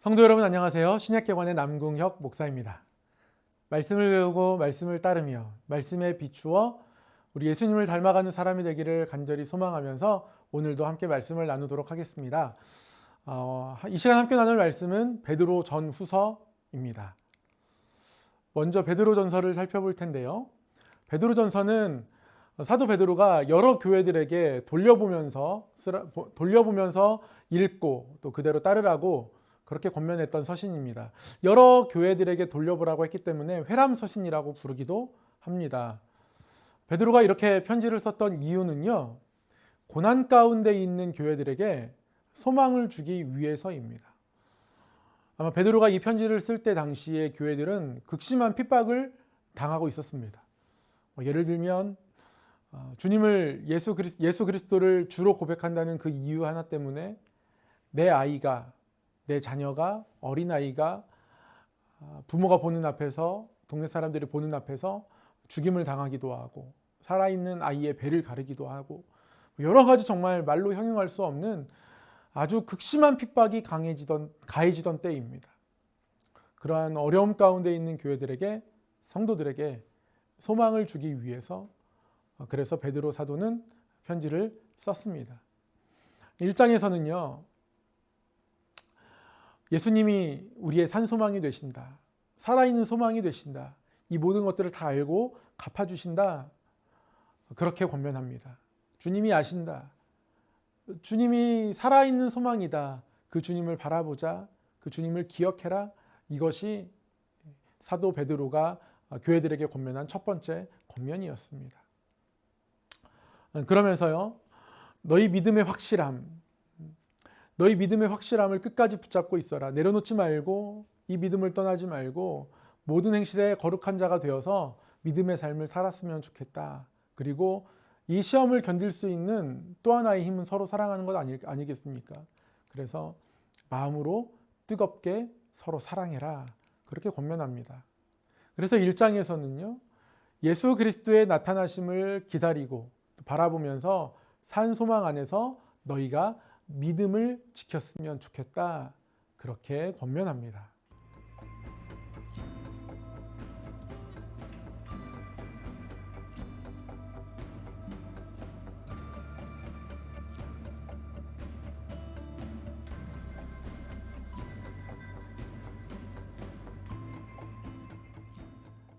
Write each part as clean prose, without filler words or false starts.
성도 여러분 안녕하세요. 신약개관의 남궁혁 목사입니다. 말씀을 외우고 말씀을 따르며 말씀에 비추어 우리 예수님을 닮아가는 사람이 되기를 간절히 소망하면서 오늘도 함께 말씀을 나누도록 하겠습니다. 이 시간 함께 나눌 말씀은 베드로 전후서입니다. 먼저 베드로 전서를 살펴볼 텐데요. 베드로 전서는 사도 베드로가 여러 교회들에게 돌려보면서 읽고 또 그대로 따르라고 그렇게 권면했던 서신입니다. 여러 교회들에게 돌려보라고 했기 때문에 회람서신이라고 부르기도 합니다. 베드로가 이렇게 편지를 썼던 이유는요, 고난 가운데 있는 교회들에게 소망을 주기 위해서입니다. 아마 베드로가 이 편지를 쓸 때 당시에 교회들은 극심한 핍박을 당하고 있었습니다. 예를 들면 주님을 예수 그리스도를 주로 고백한다는 그 이유 하나 때문에 내 아이가, 내 자녀가, 어린아이가 부모가 보는 앞에서, 동네 사람들이 보는 앞에서 죽임을 당하기도 하고, 살아있는 아이의 배를 가르기도 하고, 여러 가지 정말 말로 형용할 수 없는 아주 극심한 핍박이 가해지던 때입니다. 그러한 어려움 가운데 있는 교회들에게, 성도들에게 소망을 주기 위해서 그래서 베드로 사도는 편지를 썼습니다. 1장에서는요, 예수님이 우리의 산 소망이 되신다. 살아있는 소망이 되신다. 이 모든 것들을 다 알고 갚아주신다. 그렇게 권면합니다. 주님이 아신다. 주님이 살아있는 소망이다. 그 주님을 바라보자. 그 주님을 기억해라. 이것이 사도 베드로가 교회들에게 권면한 첫 번째 권면이었습니다. 그러면서요, 너희 믿음의 확실함을 끝까지 붙잡고 있어라. 내려놓지 말고 이 믿음을 떠나지 말고 모든 행실에 거룩한 자가 되어서 믿음의 삶을 살았으면 좋겠다. 그리고 이 시험을 견딜 수 있는 또 하나의 힘은 서로 사랑하는 것 아니겠습니까? 그래서 마음으로 뜨겁게 서로 사랑해라. 그렇게 권면합니다. 그래서 1장에서는요, 예수 그리스도의 나타나심을 기다리고 바라보면서 산 소망 안에서 너희가 믿음을 지켰으면 좋겠다. 그렇게 권면합니다.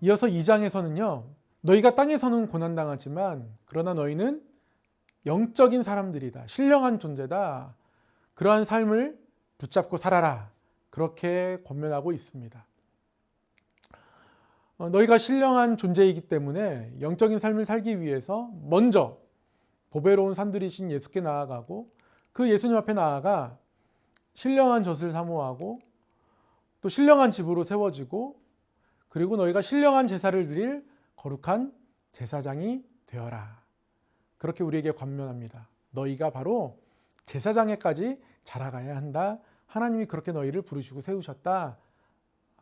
이어서 2장에서는요, 너희가 땅에서는 고난당하지만 그러나 너희는 영적인 사람들이다. 신령한 존재다. 그러한 삶을 붙잡고 살아라. 그렇게 권면하고 있습니다. 너희가 신령한 존재이기 때문에 영적인 삶을 살기 위해서 먼저 보배로운 산들이신 예수께 나아가고 그 예수님 앞에 나아가 신령한 젖을 사모하고 또 신령한 집으로 세워지고 그리고 너희가 신령한 제사를 드릴 거룩한 제사장이 되어라. 그렇게 우리에게 권면합니다. 너희가 바로 제사장에까지 자라가야 한다. 하나님이 그렇게 너희를 부르시고 세우셨다.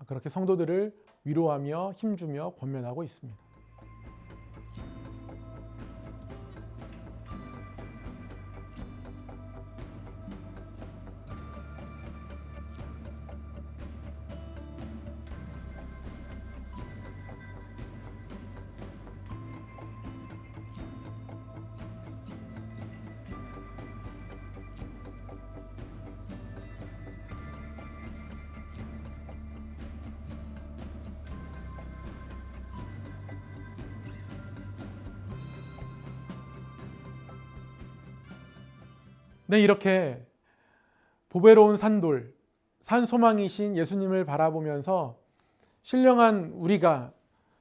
그렇게 성도들을 위로하며 힘주며 권면하고 있습니다. 네, 이렇게 보배로운 산돌, 산 소망이신 예수님을 바라보면서 우리가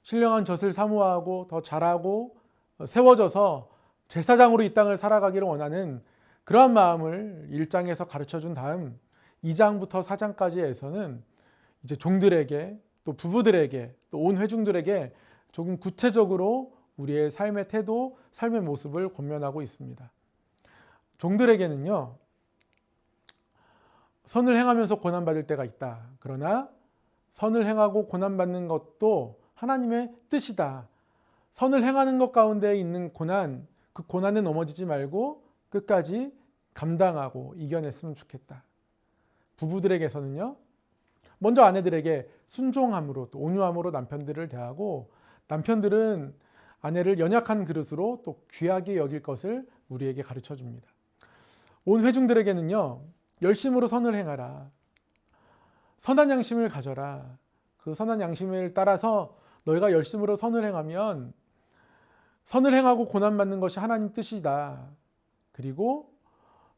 신령한 젖을 사모하고 더 자라고 세워져서 제사장으로 이 땅을 살아가기를 원하는 그러한 마음을 1장에서 가르쳐준 다음 2장부터 4장까지에서는 이제 종들에게 또 부부들에게 또 온 회중들에게 조금 구체적으로 우리의 삶의 태도, 삶의 모습을 권면하고 있습니다. 종들에게는요, 선을 행하면서 고난받을 때가 있다. 그러나 선을 행하고 고난받는 것도 하나님의 뜻이다. 선을 행하는 것 가운데 있는 고난, 그 고난에 넘어지지 말고 끝까지 감당하고 이겨냈으면 좋겠다. 부부들에게서는요, 먼저 아내들에게 순종함으로 또 온유함으로 남편들을 대하고 남편들은 아내를 연약한 그릇으로 또 귀하게 여길 것을 우리에게 가르쳐 줍니다. 온 회중들에게는요, 열심으로 선을 행하라. 선한 양심을 가져라. 그 선한 양심을 따라서 너희가 열심으로 선을 행하면 선을 행하고 고난받는 것이 하나님 뜻이다. 그리고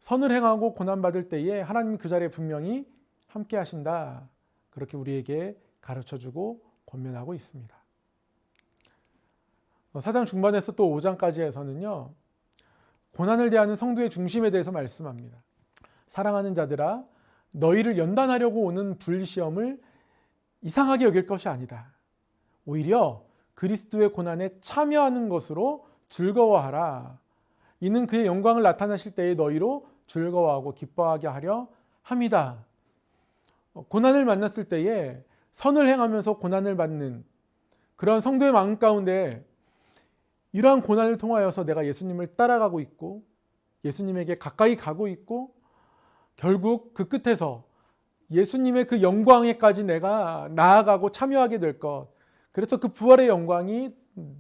선을 행하고 고난받을 때에 하나님 그 자리에 분명히 함께 하신다. 그렇게 우리에게 가르쳐주고 권면하고 있습니다. 4장 중반에서 또 5장까지에서는요. 고난을 대하는 성도의 중심에 대해서 말씀합니다. 사랑하는 자들아, 너희를 연단하려고 오는 불시험을 이상하게 여길 것이 아니다. 오히려 그리스도의 고난에 참여하는 것으로 즐거워하라. 이는 그의 영광을 나타나실 때에 너희로 즐거워하고 기뻐하게 하려 함이다. 고난을 만났을 때에 선을 행하면서 고난을 받는 그런 성도의 마음 가운데 이러한 고난을 통하여서 내가 예수님을 따라가고 있고 예수님에게 가까이 가고 있고 결국 그 끝에서 예수님의 그 영광에까지 내가 나아가고 참여하게 될 것, 그래서 그 부활의 영광이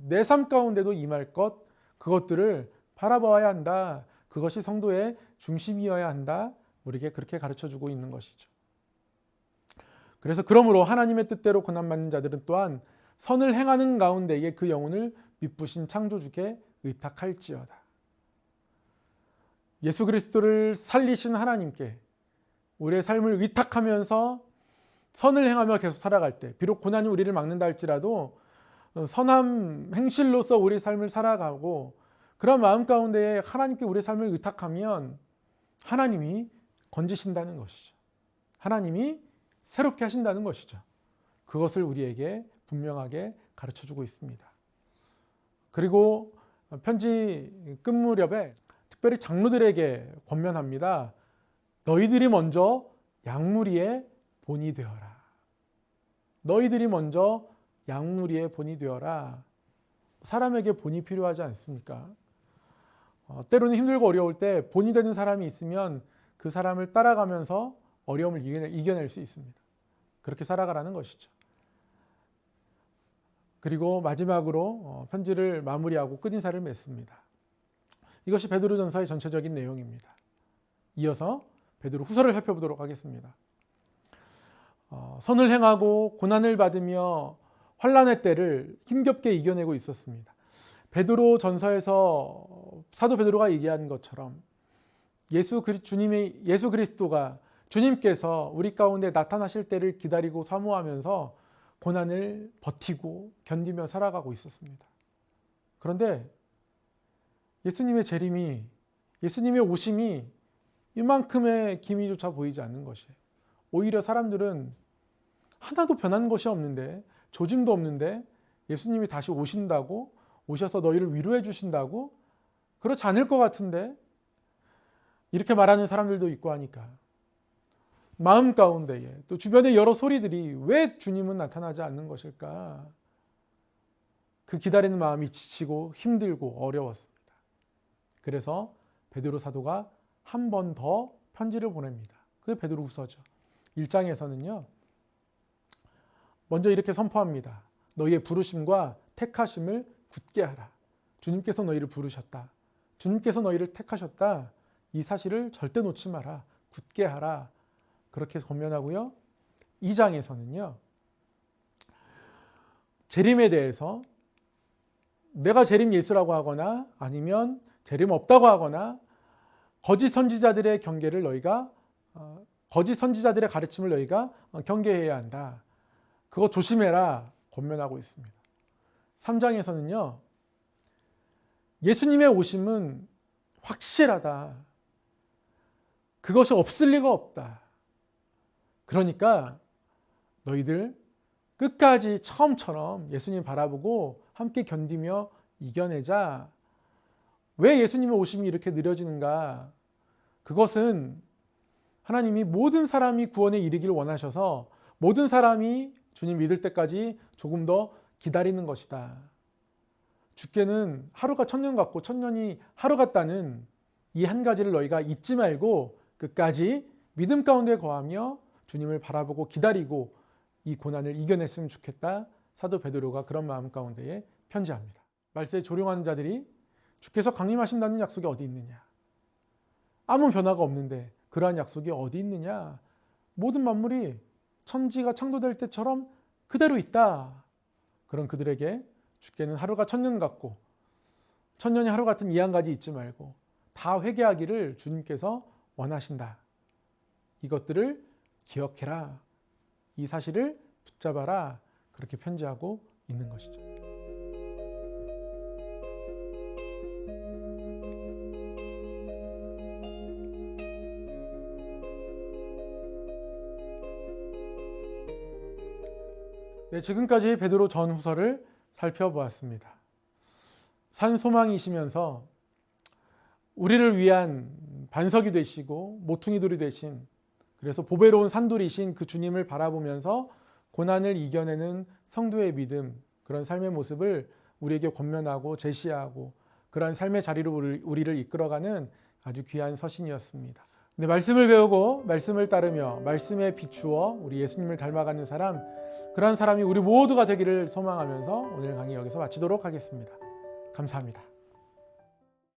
내 삶 가운데도 임할 것, 그것들을 바라봐야 한다. 그것이 성도의 중심이어야 한다. 우리에게 그렇게 가르쳐주고 있는 것이죠. 그래서 그러므로 하나님의 뜻대로 고난받는 자들은 또한 선을 행하는 가운데에 그 영혼을 미쁘신 창조주께 의탁할지어다. 예수 그리스도를 살리신 하나님께 우리의 삶을 의탁하면서 선을 행하며 계속 살아갈 때, 비록 고난이 우리를 막는다 할지라도 선한 행실로서 우리의 삶을 살아가고 그런 마음 가운데에 하나님께 우리의 삶을 의탁하면 하나님이 건지신다는 것이죠. 하나님이 새롭게 하신다는 것이죠. 그것을 우리에게 분명하게 가르쳐주고 있습니다. 그리고 편지 끝 무렵에 특별히 장로들에게 권면합니다. 너희들이 먼저 양무리의 본이 되어라. 너희들이 먼저 양무리의 본이 되어라. 사람에게 본이 필요하지 않습니까? 때로는 힘들고 어려울 때 본이 되는 사람이 있으면 그 사람을 따라가면서 어려움을 이겨낼 수 있습니다. 그렇게 살아가라는 것이죠. 그리고 마지막으로 편지를 마무리하고 끝인사를 맺습니다. 이것이 베드로전서의 전체적인 내용입니다. 이어서 베드로 후서를 살펴보도록 하겠습니다. 선을 행하고 고난을 받으며 환난의 때를 힘겹게 이겨내고 있었습니다. 베드로 전서에서 사도 베드로가 얘기한 것처럼 예수 그리스도가 주님께서 우리 가운데 나타나실 때를 기다리고 사모하면서 고난을 버티고 견디며 살아가고 있었습니다. 그런데 예수님의 재림이, 예수님의 오심이 이만큼의 기미조차 보이지 않는 것이에요. 오히려 사람들은 하나도 변한 것이 없는데, 조짐도 없는데 예수님이 다시 오신다고, 오셔서 너희를 위로해 주신다고, 그렇지 않을 것 같은데 이렇게 말하는 사람들도 있고 하니까 마음 가운데에 또 주변의 여러 소리들이 왜 주님은 나타나지 않는 것일까? 그 기다리는 마음이 지치고 힘들고 어려웠습니다. 그래서 베드로 사도가 한 번 더 편지를 보냅니다. 그게 베드로 후서죠. 1장에서는요. 먼저 이렇게 선포합니다. 너희의 부르심과 택하심을 굳게 하라. 주님께서 너희를 부르셨다. 주님께서 너희를 택하셨다. 이 사실을 절대 놓지 마라. 굳게 하라. 그렇게 권면하고요. 2장에서는요. 재림에 대해서 내가 재림 예수라고 하거나 아니면 재림 없다고 하거나 거짓 선지자들의 거짓 선지자들의 가르침을 너희가 경계해야 한다. 그거 조심해라 권면하고 있습니다. 3장에서는요. 예수님의 오심은 확실하다. 그것이 없을 리가 없다. 그러니까 너희들 끝까지 처음처럼 예수님 바라보고 함께 견디며 이겨내자. 왜 예수님의 오심이 이렇게 느려지는가? 그것은 하나님이 모든 사람이 구원에 이르기를 원하셔서 모든 사람이 주님 믿을 때까지 조금 더 기다리는 것이다. 주께는 하루가 천년 같고 천년이 하루 같다는 이 한 가지를 너희가 잊지 말고 끝까지 믿음 가운데 거하며 주님을 바라보고 기다리고 이 고난을 이겨냈으면 좋겠다. 사도 베드로가 그런 마음 가운데에 편지합니다. 말세에 조롱하는 자들이 주께서 강림하신다는 약속이 어디 있느냐? 아무 변화가 없는데 그러한 약속이 어디 있느냐? 모든 만물이 천지가 창조될 때처럼 그대로 있다. 그런 그들에게 주께는 하루가 천년 같고 천년이 하루 같은 이 한 가지 잊지 말고 다 회개하기를 주님께서 원하신다. 이것들을 기억해라. 이 사실을 붙잡아라. 그렇게 편지하고 있는 것이죠. 네, 지금까지 베드로 전후서를 살펴보았습니다. 산 소망이시면서 우리를 위한 반석이 되시고 모퉁이돌이 되신, 그래서 보배로운 산돌이신 그 주님을 바라보면서 고난을 이겨내는 성도의 믿음, 그런 삶의 모습을 우리에게 권면하고 제시하고 그러한 삶의 자리로 우리를 이끌어가는 아주 귀한 서신이었습니다. 네, 말씀을 배우고 말씀을 따르며 말씀에 비추어 우리 예수님을 닮아가는 사람, 그런 사람이 우리 모두가 되기를 소망하면서 오늘 강의 여기서 마치도록 하겠습니다. 감사합니다.